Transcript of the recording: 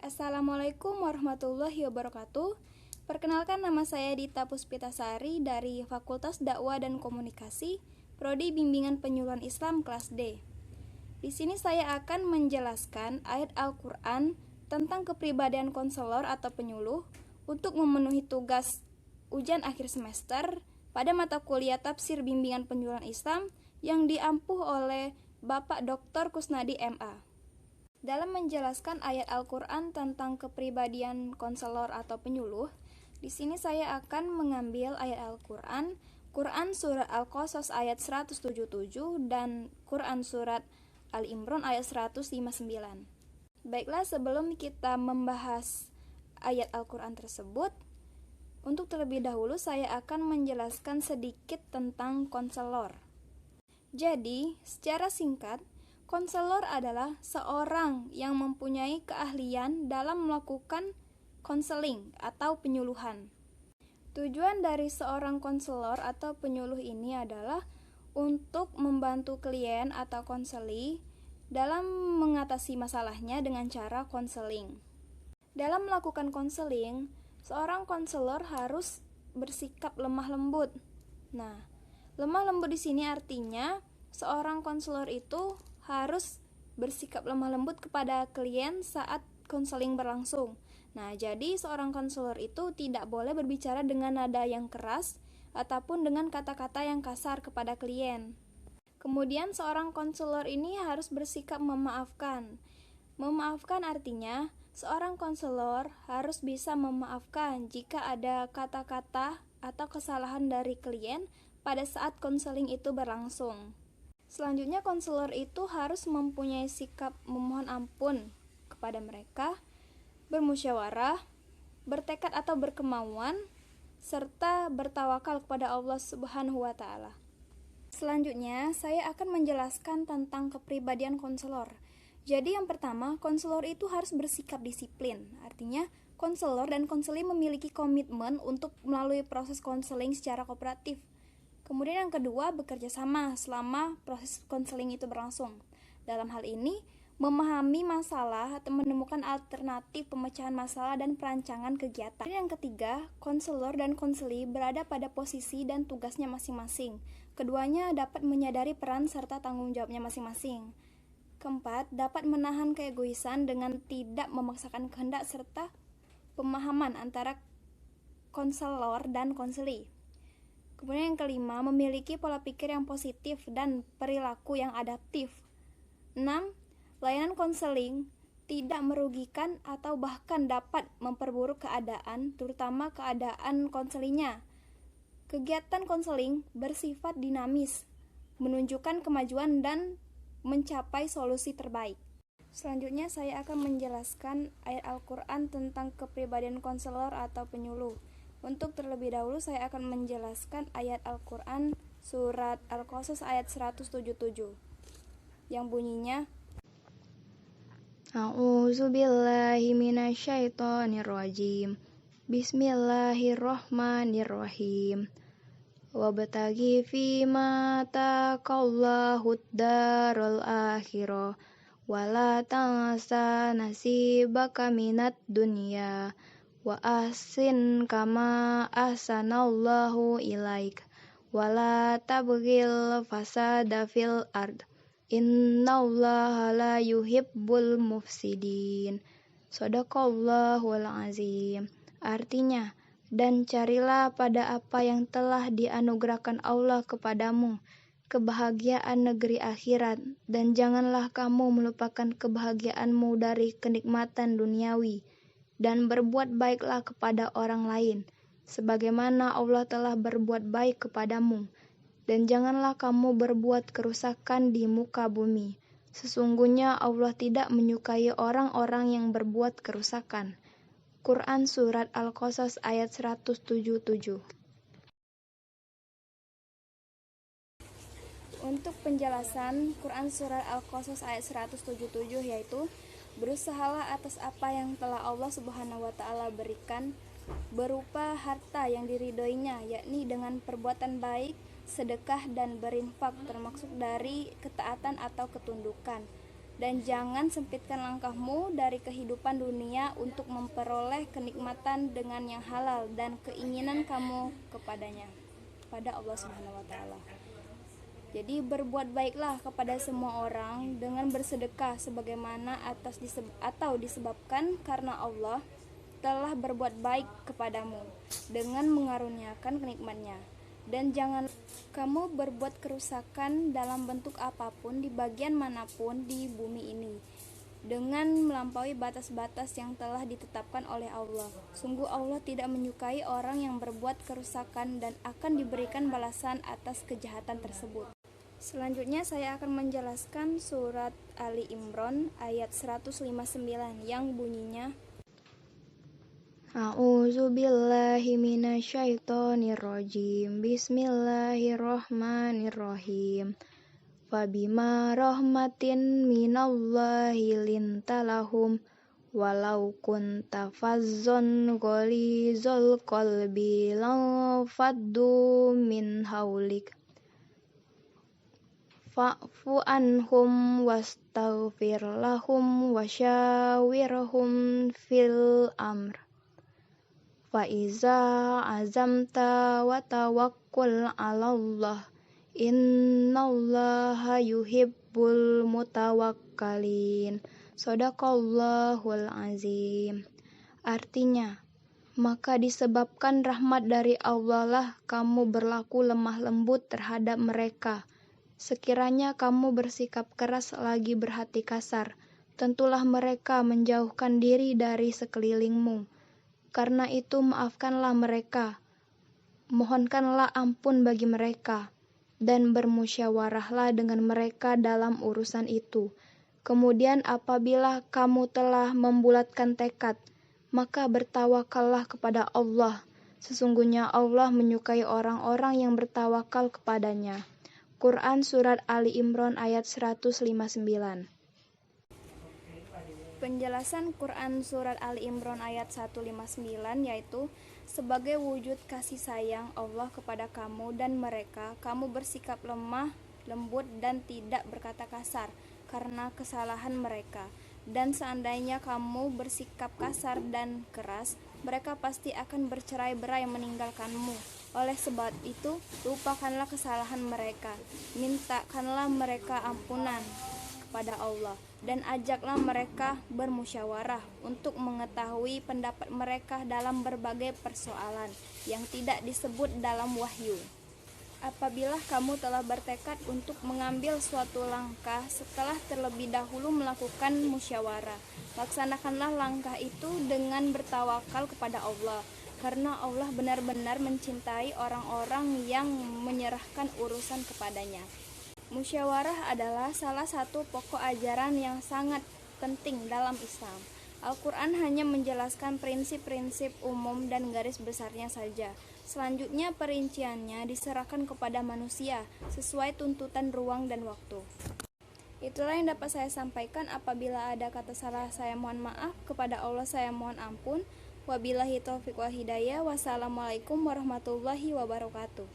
Assalamualaikum warahmatullahi wabarakatuh. Perkenalkan, nama saya Dita Puspitasari dari Fakultas Dakwah dan Komunikasi, Prodi Bimbingan Penyuluhan Islam kelas D. Di sini saya akan menjelaskan ayat Al-Quran tentang kepribadian konselor atau penyuluh untuk memenuhi tugas ujian akhir semester pada mata kuliah Tafsir Bimbingan Penyuluhan Islam yang diampuh oleh Bapak Dr. Kusnadi MA. Dalam menjelaskan ayat Al-Quran tentang kepribadian konselor atau penyuluh, di sini saya akan mengambil ayat Al-Quran, Quran Surat Al-Qasas ayat 177 dan Quran Surat Al-Imran ayat 159. Baiklah, sebelum kita membahas ayat Al-Quran tersebut, untuk terlebih dahulu saya akan menjelaskan sedikit tentang konselor. Jadi, secara singkat, konselor adalah seorang yang mempunyai keahlian dalam melakukan konseling atau penyuluhan. Tujuan dari seorang konselor atau penyuluh ini adalah untuk membantu klien atau konseli dalam mengatasi masalahnya dengan cara konseling. Dalam melakukan konseling, seorang konselor harus bersikap lemah lembut. Nah, lemah lembut di sini artinya seorang konselor itu harus bersikap lemah lembut kepada klien saat konseling berlangsung. Nah, jadi seorang konselor itu tidak boleh berbicara dengan nada yang keras ataupun dengan kata-kata yang kasar kepada klien. Kemudian seorang konselor ini harus bersikap memaafkan. Memaafkan artinya seorang konselor harus bisa memaafkan jika ada kata-kata atau kesalahan dari klien pada saat konseling itu berlangsung. Selanjutnya, konselor itu harus mempunyai sikap memohon ampun kepada mereka, bermusyawarah, bertekad atau berkemauan, serta bertawakal kepada Allah Subhanahu wa Ta'ala. Selanjutnya, saya akan menjelaskan tentang kepribadian konselor. Jadi yang pertama, konselor itu harus bersikap disiplin. Artinya, konselor dan konseli memiliki komitmen untuk melalui proses konseling secara kooperatif. Kemudian yang kedua, bekerja sama selama proses konseling itu berlangsung. Dalam hal ini, memahami masalah atau menemukan alternatif pemecahan masalah dan perancangan kegiatan. Dan yang ketiga, konselor dan konseli berada pada posisi dan tugasnya masing-masing. Keduanya dapat menyadari peran serta tanggung jawabnya masing-masing. Keempat, dapat menahan keegoisan dengan tidak memaksakan kehendak serta pemahaman antara konselor dan konseli. Kemudian yang kelima, memiliki pola pikir yang positif dan perilaku yang adaptif. 6. Layanan konseling tidak merugikan atau bahkan dapat memperburuk keadaan, terutama keadaan konselinya. Kegiatan konseling bersifat dinamis, menunjukkan kemajuan dan mencapai solusi terbaik. Selanjutnya saya akan menjelaskan ayat Al-Quran tentang kepribadian konselor atau penyuluh. Untuk terlebih dahulu saya akan menjelaskan ayat Al-Quran Surat Al-Qasas ayat 177 yang bunyinya, A'udzubillahi minasyaitonirrajim. Bismillahirrahmanirrahim. Wabtaghi fima taqallahu ad-darul akhirah wala tansa nasibaka minad dunya wa ahsin kama ahsanallahu ilaik wala tabghil fasada fil ard innallaha la yuhibbul mufsidin. Shadaqallahul azim. Artinya, dan carilah pada apa yang telah dianugerahkan Allah kepadamu, kebahagiaan negeri akhirat, dan janganlah kamu melupakan kebahagiaanmu dari kenikmatan duniawi, dan berbuat baiklah kepada orang lain, sebagaimana Allah telah berbuat baik kepadamu, dan janganlah kamu berbuat kerusakan di muka bumi. Sesungguhnya Allah tidak menyukai orang-orang yang berbuat kerusakan. Quran Surat Al-Qasas ayat 177. Untuk penjelasan Quran Surat Al-Qasas ayat 177 yaitu, berusahalah atas apa yang telah Allah Subhanahu wa Ta'ala berikan berupa harta yang diridhoinya, yakni dengan perbuatan baik, sedekah dan berinfak, termasuk dari ketaatan atau ketundukan. dan jangan sempitkan langkahmu dari kehidupan dunia untuk memperoleh kenikmatan dengan yang halal dan keinginan kamu kepadanya, pada Allah Subhanahu wa taala. Jadi berbuat baiklah kepada semua orang dengan bersedekah sebagaimana disebabkan karena Allah telah berbuat baik kepadamu dengan mengaruniakan kenikmatnya. Dan jangan kamu berbuat kerusakan dalam bentuk apapun di bagian manapun di bumi ini dengan melampaui batas-batas yang telah ditetapkan oleh Allah. Sungguh Allah tidak menyukai orang yang berbuat kerusakan dan akan diberikan balasan atas kejahatan tersebut. Selanjutnya saya akan menjelaskan surat Ali Imran ayat 159 yang bunyinya, A'udzu billahi minasyaitonir rajim. Bismillahirrahmanirrahim. Fabima rahmatin minallahi lintalahum walau kunta fazzon ghalizal qalbi lanfaddu min haulik fa'fu anhum wastaghfir lahum wasyawirhum fil amr. Fa'iza azamta wa tawakkul 'alallah innallaha yuhibbul mutawakkalin. Shadaqallahul azim. Artinya, maka disebabkan rahmat dari Allah lah kamu berlaku lemah lembut terhadap mereka. Sekiranya kamu bersikap keras lagi berhati kasar, tentulah mereka menjauhkan diri dari sekelilingmu. Karena itu maafkanlah mereka, mohonkanlah ampun bagi mereka, dan bermusyawarahlah dengan mereka dalam urusan itu. Kemudian apabila kamu telah membulatkan tekad, maka bertawakallah kepada Allah. Sesungguhnya Allah menyukai orang-orang yang bertawakal kepadanya. Quran Surat Ali Imran ayat 159. Penjelasan Quran Surat Ali Imran ayat 159 yaitu, sebagai wujud kasih sayang Allah kepada kamu dan mereka, kamu bersikap lemah, lembut dan tidak berkata kasar karena kesalahan mereka. Dan seandainya kamu bersikap kasar dan keras, mereka pasti akan bercerai-berai meninggalkanmu. Oleh sebab itu, lupakanlah kesalahan mereka, mintakanlah mereka ampunan kepada Allah, dan ajaklah mereka bermusyawarah untuk mengetahui pendapat mereka dalam berbagai persoalan yang tidak disebut dalam wahyu. Apabila kamu telah bertekad untuk mengambil suatu langkah setelah terlebih dahulu melakukan musyawarah, laksanakanlah langkah itu dengan bertawakal kepada Allah, karena Allah benar-benar mencintai orang-orang yang menyerahkan urusan kepadanya. Musyawarah adalah salah satu pokok ajaran yang sangat penting dalam Islam. Al-Quran hanya menjelaskan prinsip-prinsip umum dan garis besarnya saja. Selanjutnya perinciannya diserahkan kepada manusia sesuai tuntutan ruang dan waktu. Itulah yang dapat saya sampaikan. Apabila ada kata salah, saya mohon maaf. Kepada Allah saya mohon ampun. Wabillahi taufiq wal hidayah. Wassalamualaikum warahmatullahi wabarakatuh.